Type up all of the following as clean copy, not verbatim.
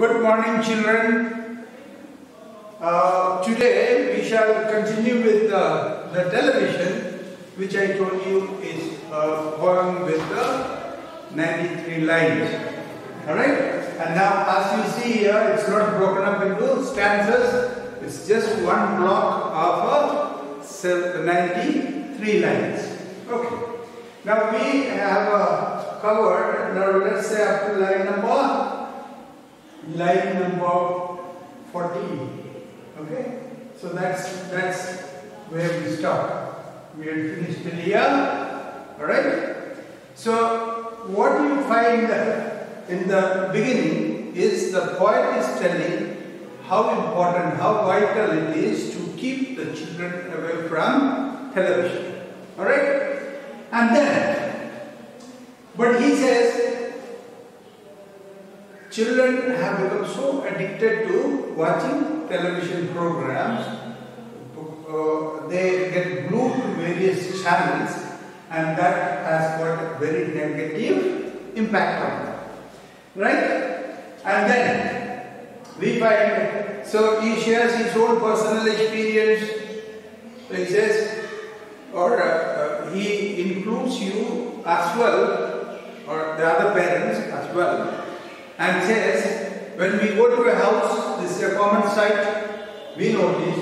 Good morning, children. Today we shall continue with the television, which I told you is a poem with the 93 lines. Alright? And now, as you see here, it's not broken up into stanzas, it's just one block of 93 lines. Okay. Now we have covered, now let's say up to line number 14. Okay, so that's where we stop. We had finished till here. Alright? So what you find in the beginning is the poet is telling how important, how vital it is to keep the children away from television. Alright? And then, but he says, children have become so addicted to watching television programs, they get glued to various channels, and that has got a very negative impact on them. Right? And then we find, so he shares his own personal experience. So he says, or he includes you as well, or the other parents as well, and says, when we go to a house, this is a common sight, we notice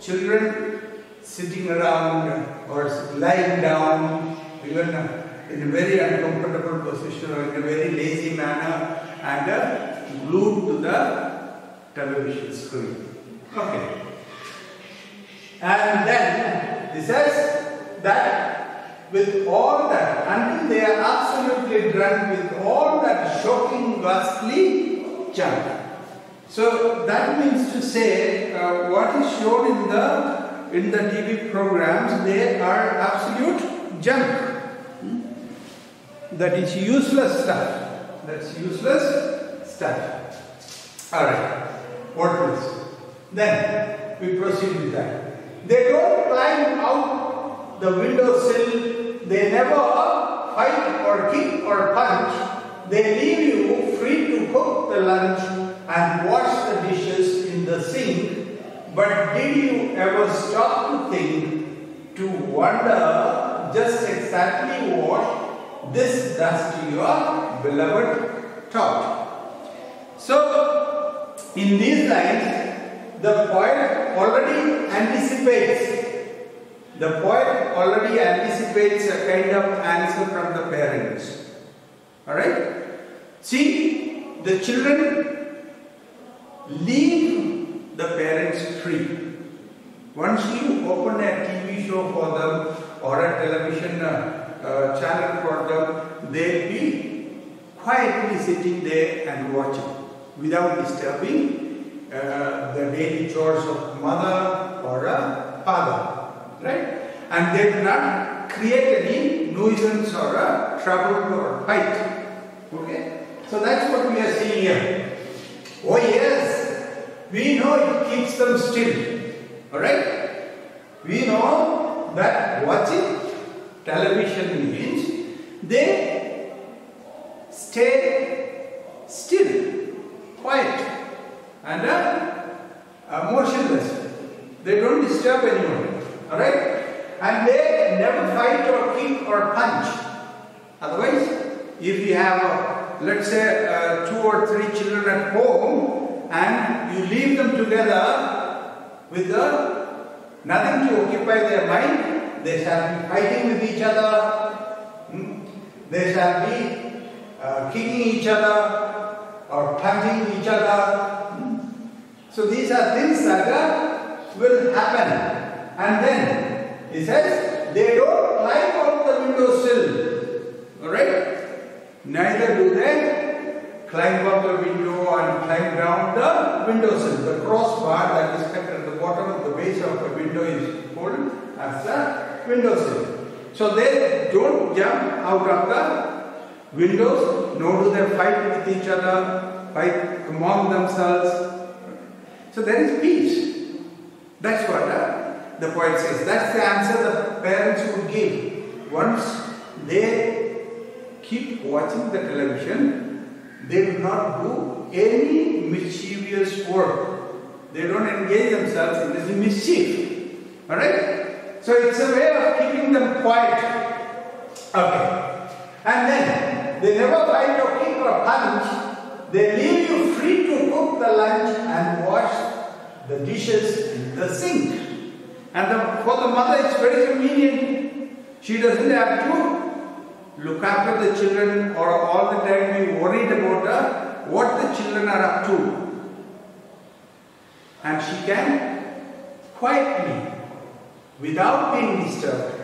children sitting around or lying down, even in a very uncomfortable position or in a very lazy manner, and glued to the television screen. Okay. And then he says that with all that, until they are absolutely drunk with all that shocking, ghastly junk. So that means to say, what is shown in the TV programs, they are absolute junk. That is useless stuff. That's useless stuff. Alright. What else? Then we proceed with that. They don't climb out the windowsill. They never fight or kick or punch. They leave you free to cook the lunch and wash the dishes in the sink. But did you ever stop to think, to wonder just exactly what this does to your beloved thought? So, in these lines, the poet already anticipates. The poet already anticipates a kind of answer from the parents. Alright? See, the children leave the parents free. Once you open a TV show for them or a television channel for them, they'll be quietly sitting there and watching without disturbing the daily chores of mother or a father. Right? And they do not create any nuisance or trouble or fight. Okay? So that's what we are seeing here. Oh yes, we know it keeps them still. Alright? We know that watching television means they stay still, quiet, and motionless. They don't disturb anyone. Alright? And they never fight or kick or punch. Otherwise, if you have, let's say, 2 or 3 children at home and you leave them together with nothing to occupy their mind, they shall be fighting with each other, they shall be kicking each other or punching each other. So these are things that will happen. And then he says, they don't climb out the windowsill. Alright? Neither do they climb up the window and climb down the windowsill. The crossbar that is kept at the bottom of the base of the window is called as the windowsill. So they don't jump out of the windows, nor do they fight with each other, fight among themselves. So there is peace. That's what the poet says. That's the answer the parents would give. Once they keep watching the television, they will not do any mischievous work. They don't engage themselves in this mischief. Alright? So it's a way of keeping them quiet. Okay. And then they never fight or kick or punch. They leave you free to cook the lunch and wash the dishes in the sink. And for the mother it's very convenient. She doesn't have to look after the children or all the time be worried about what the children are up to. And she can quietly, without being disturbed,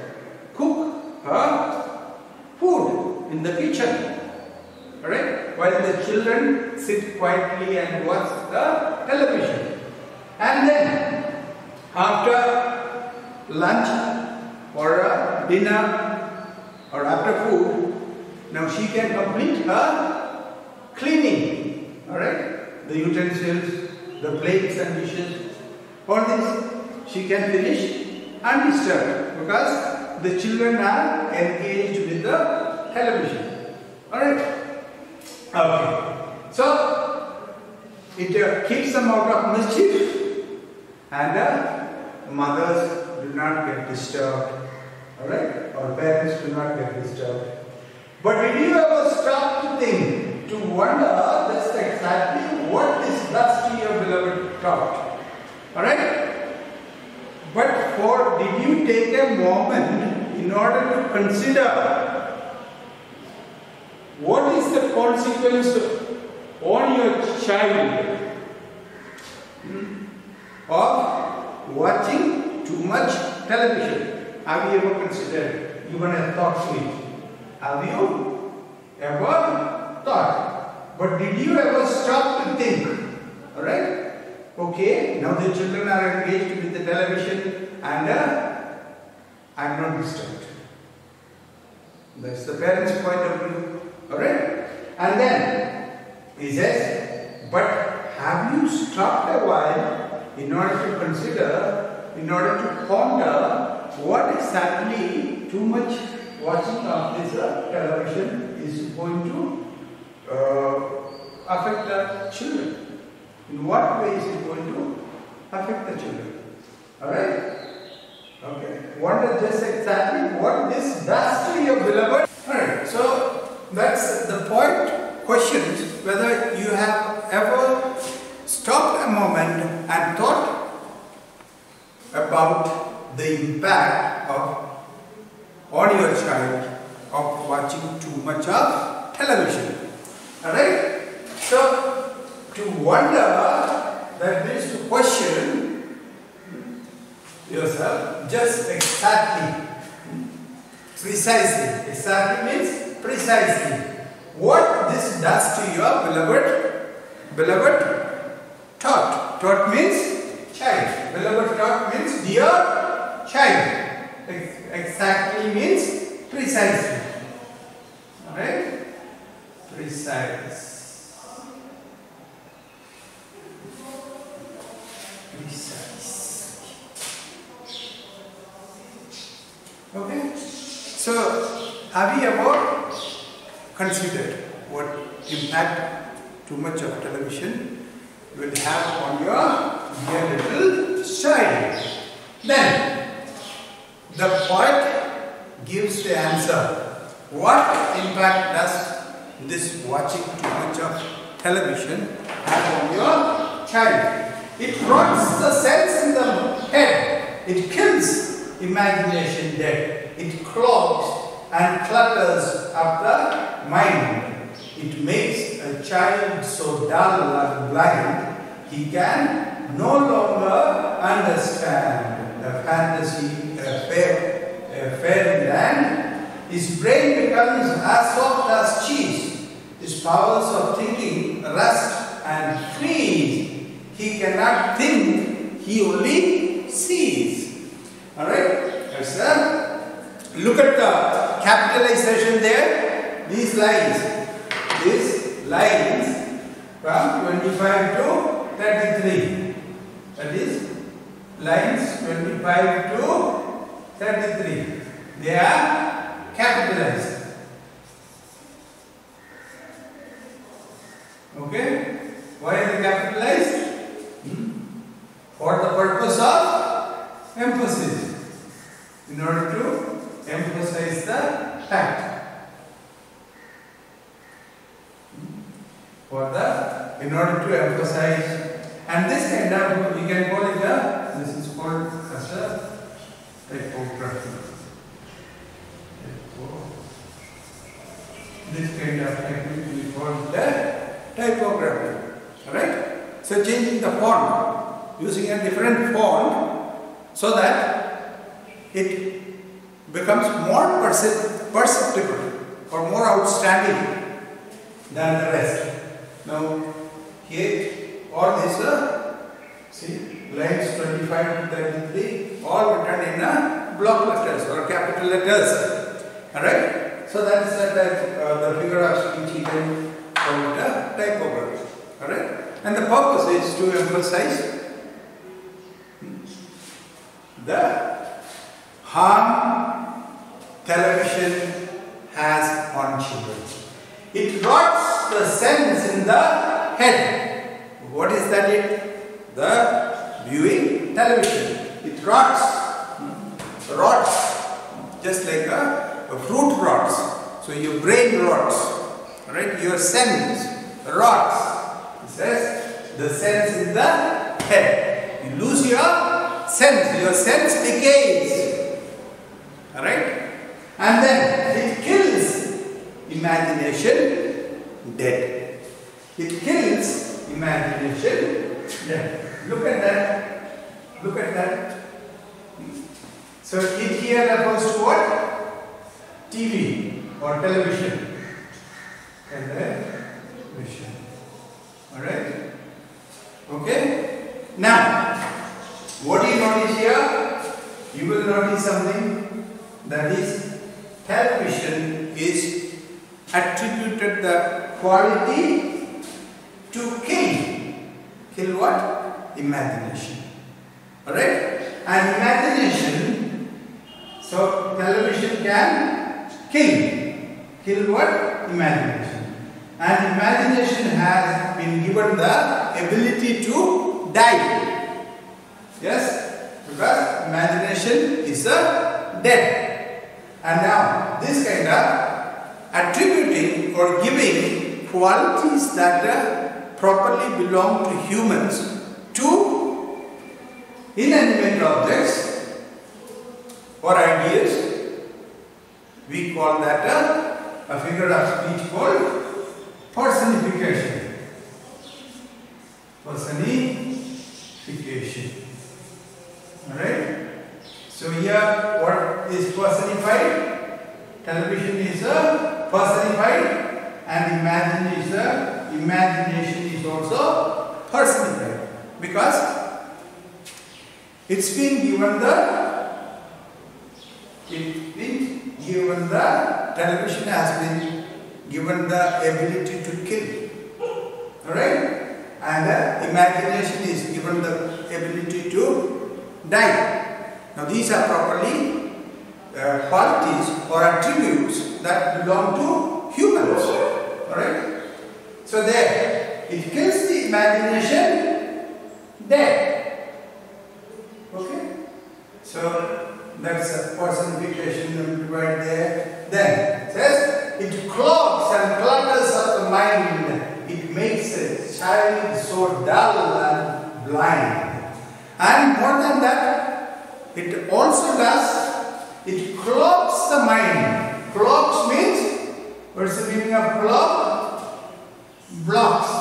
cook her food in the kitchen. Alright? While the children sit quietly and watch the television. And then, after lunch or dinner or after food, now she can complete her cleaning. Alright? The utensils, the plates and dishes, all this she can finish undisturbed because the children are engaged with the television. Alright? Okay. So, it keeps them out of mischief and mothers do not get disturbed. Alright? Or parents do not get disturbed. But did you ever stop to think, to wonder just exactly what this does to your beloved thought? Alright? But did you take a moment in order to consider what is the consequence on your child of watching too much television? Have you ever considered, even a thought to it? Have you ever thought? But did you ever stop to think? Alright? Okay, now the children are engaged with the television and I am not disturbed. That's the parent's point of view. Alright? And then he says, but have you stopped a while in order to consider, in order to ponder what exactly too much watching of this television is going to affect the children? In what way is it going to affect the children? Alright? Okay. Wonder just exactly what this does to your beloved. Alright, so that's the point. Questions whether you have ever stopped a moment and thought about the impact on your child of watching too much of television. Alright? So, to wonder, that means to question yourself just exactly, precisely. Exactly means precisely what this does to your beloved thought. Thought means child. Beloved thought means dear child. Exactly means precisely. Alright? Precise. Okay? So, have you ever considered what impact too much of television will have on your dear little child? Then, the poet gives the answer. What impact does this watching too much of television have on your child? It rots the cells in the head. It kills imagination dead. It clogs and clutters up the mind. It makes a child so dull and blind he can no longer understand a fantasy, a fairyland. His brain becomes as soft as cheese. His powers of thinking rust and freeze. He cannot think, he only sees. Alright? Look at the capitalization there. These lines from 25 to 33. That is lines 25 to 33. They are capitalized. Okay? tight. In order to emphasize, and this kind of, we can call it this is called as a typography. This kind of technique we call the typography. Alright? So changing the font, using a different font so that it becomes more perceptible or more outstanding than the rest. Now, here all this, see, lines 25 to 33, all written in block letters or capital letters. Alright? So that is the figure of speech you can call it a typography. Alright? And the purpose is to emphasize the harm television has on children. It rots the sense in the head. What is that? The viewing television. It rots, just like a fruit rots. So your brain rots, right? Your sense rots. It says the sense in the head. You lose your sense decays. Alright? And then it kills imagination dead. It kills imagination dead. Look at that. Look at that. So it here refers to what? TV or television. Television. Alright? Okay? Now, what do you notice here? You will notice something, that is, television is attributed the quality to kill. Kill what? Imagination. Alright? And imagination, so television can kill. Kill what? Imagination. And imagination has been given the ability to die. Yes? Because imagination is dead. And now, this kind of attributing or giving qualities that properly belong to humans to inanimate objects or ideas, we call that a figure of speech called personification. Personification. Alright? So here, what is personified? Television is personified, and imagination is also personified, because it's been given television has been given the ability to kill. Alright? And imagination is given the ability to die. Now these are properly qualities or attributes that belong to humans. Alright? So there, it kills the imagination dead. Okay? So that's a personification right there. Then it says, it clogs and clutters up the mind. It makes a child so dull and blind. And more than that, it also does, it clogs the mind. Clogs means, what's the meaning of clog? Blocks.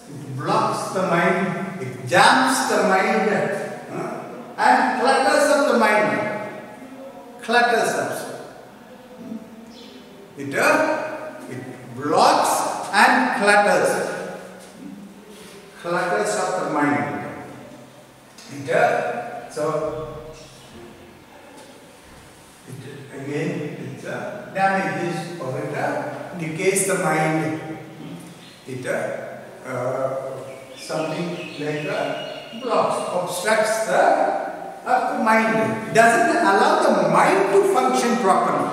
It blocks the mind, it jams the mind, and clutters up the mind. Clutters up. It blocks and clutters. Clutters up the mind. It damages or it decays the mind. It something like blocks, obstructs the mind. It doesn't allow the mind to function properly,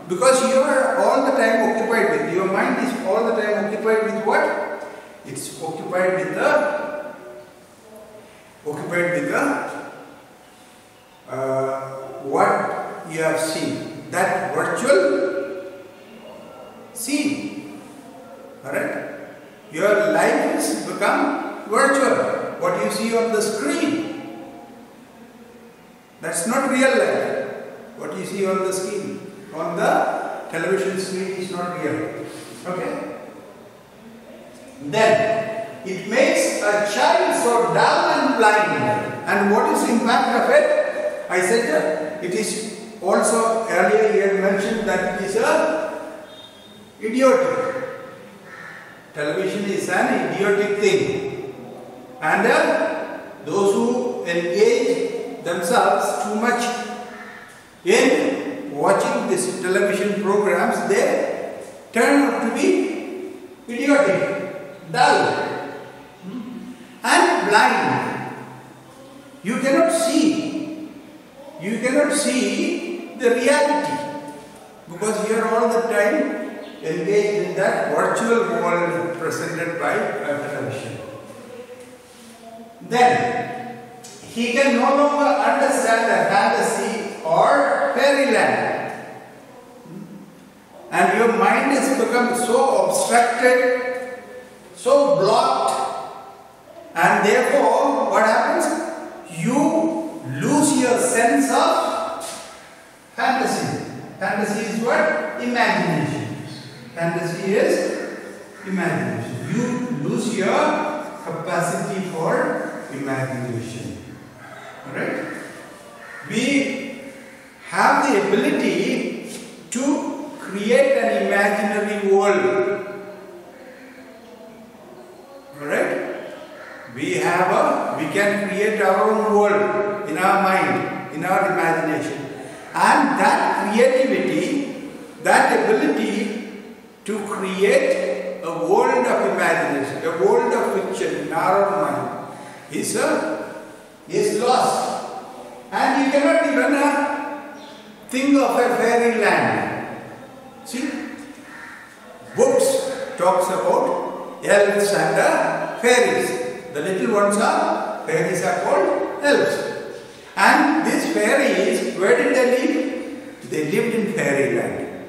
because you are all the time occupied with, your mind is all the time occupied with what? It's occupied with what you have seen. that virtual scene. Alright? Your life has become virtual. What you see on the screen, that's not real life. What you see on the screen, on the television screen, is not real. Okay? Then, it makes a child so dull and blind. And what is the impact of it? I said it is also, earlier he had mentioned that it is idiotic. Television is an idiotic thing. And those who engage themselves too much in watching these television programs, they turn out to be idiotic, dull, and blind. You cannot see. You cannot see the reality because you are all the time engaged in that virtual world presented by television. Then he can no longer understand a fantasy or fairyland, and your mind has become so obstructed, so blocked, and therefore what happens? You lose your sense of fantasy. Fantasy is what? Imagination. Fantasy is imagination. You lose your capacity for imagination. Alright? We have the ability to create an imaginary world. Alright? We can create our own world in our mind, in our imagination. And that creativity, that ability to create a world of imagination, a world of fiction in our own mind is lost. And you cannot even think of a fairyland. See, books talks about elves and fairies. The little ones are, fairies are called elves. And these fairies, where did they live? They lived in fairyland.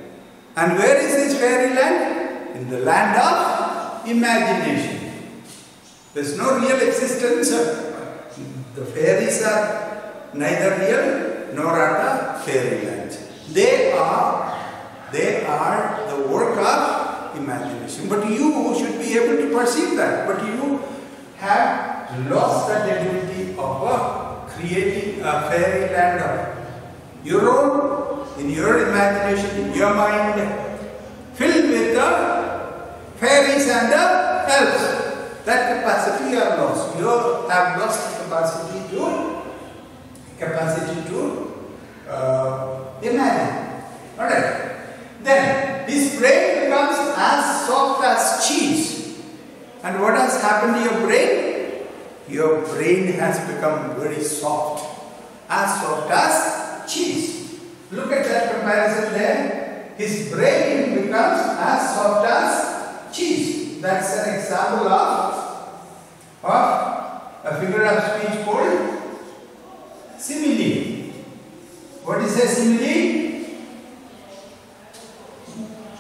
And where is this fairyland? In the land of imagination. There is no real existence. The fairies are neither real nor are the fairyland. They are the work of imagination. But you should be able to perceive that. But you have lost that ability of creating a fairyland of your own, in your imagination, in your mind, filled with the fairies and the elves. That capacity you have lost. You have lost the capacity to imagine. Alright. Then his brain becomes as soft as cheese. And what has happened to your brain? Your brain has become very soft as cheese. Look at that comparison there. His brain becomes as soft as cheese. That's an example of a figure of speech called simile. What is a simile?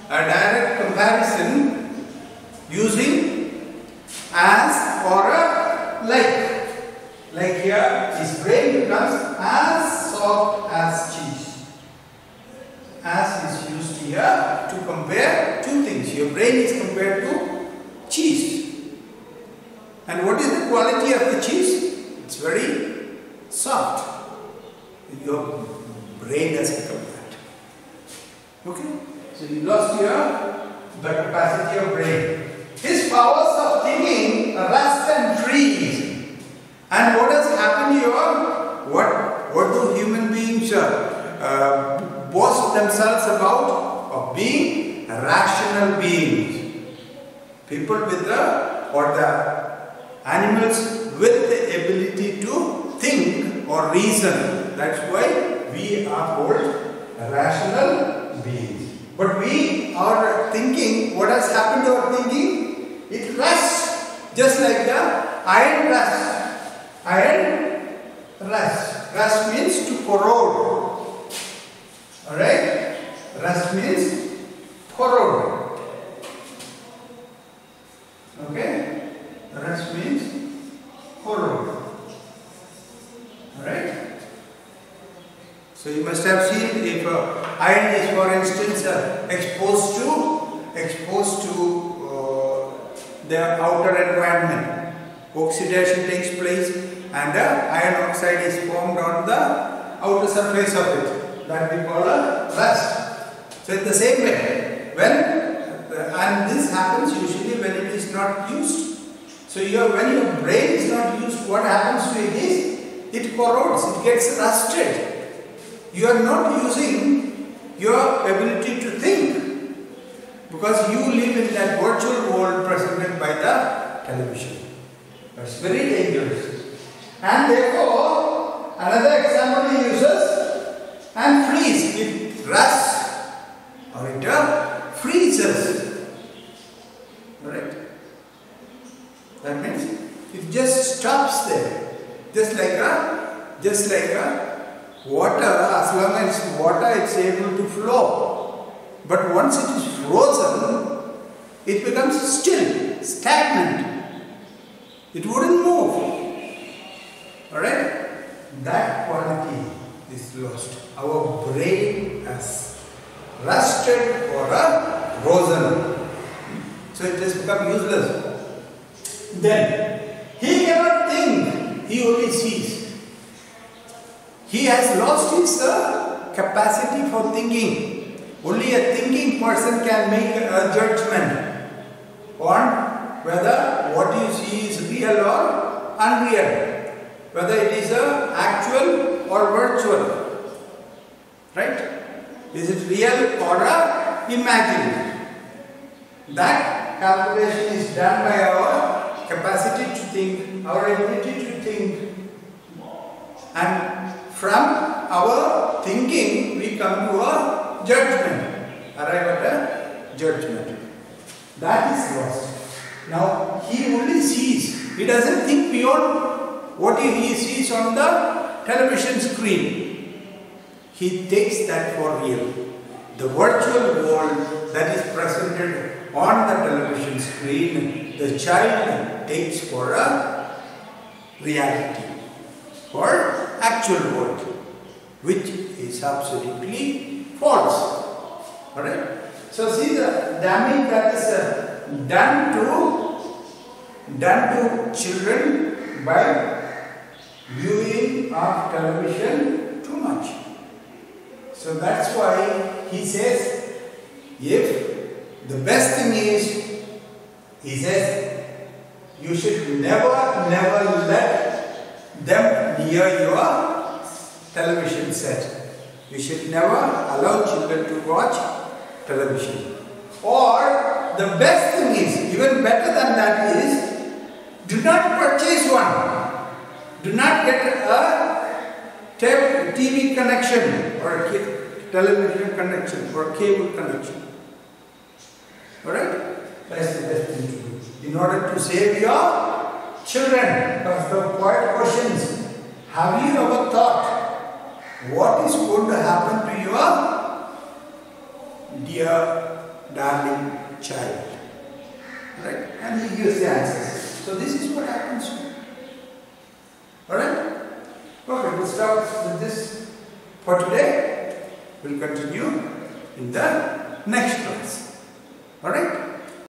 A direct comparison using as or a like. Like here, his brain becomes as soft as cheese. As is used here to compare two things. Your brain is compared to cheese. And what is the quality of the cheese? It's very soft. Your brain has become that. Okay? So you lost the capacity of brain. His powers of thinking rust and freeze. And what has happened here? What do human beings boast themselves about? Of being rational beings. People with the animals with the ability to think or reason. That's why we are called rational beings. But we are thinking, what has happened to our thinking? It rusts, just like the iron rust. Iron rust. Rust means to corrode. Alright? Rust means corrode. Okay? Rust means corrode. Alright? So you must have seen if iron is, for instance, exposed to the outer environment, oxidation takes place and iron oxide is formed on the outer surface of it. That we call a rust. So in the same way, and this happens usually when it is not used. So when your brain is not used, what happens to it is, it corrodes, it gets rusted. You are not using your ability to think because you live in that virtual world presented by the television. That's very dangerous. And therefore, another example he uses, and freeze. It rusts or it freezes. Alright? That means it just stops there. Just like a water, as long as water is able to flow. But once it is frozen, it becomes still, stagnant. It wouldn't move. Alright? That quality is lost. Our brain has rusted or frozen. So it has become useless. Then, he cannot think, he only sees. He has lost his capacity for thinking. Only a thinking person can make a judgment on whether what you see is real or unreal, whether it is actual or virtual. Right? Is it real or imagined? That calculation is done by our capacity to think, our ability to think. And from our thinking, we come to a judgment, arrive at a judgment. That is lost. Now, he only sees. He doesn't think beyond what he sees on the television screen. He takes that for real. The virtual world that is presented on the television screen, the child takes for a reality, for actual world, which is absolutely false. Alright? So see the damage that is done to children by viewing of television too much. So that's why he says, if the best thing is, he says, you should never let them near your television set. You should never allow children to watch television. Or the best thing is, even better than that is, do not purchase one. Do not get a TV connection or a television connection or a cable connection. Alright? That's the best thing to do. In order to save your children. Because the poet questions, have you ever thought what is going to happen to your dear, darling child? Right? And he gives the answers. So this is what happens. Alright? Okay, we'll start with this for today. We'll continue in the next class. Alright?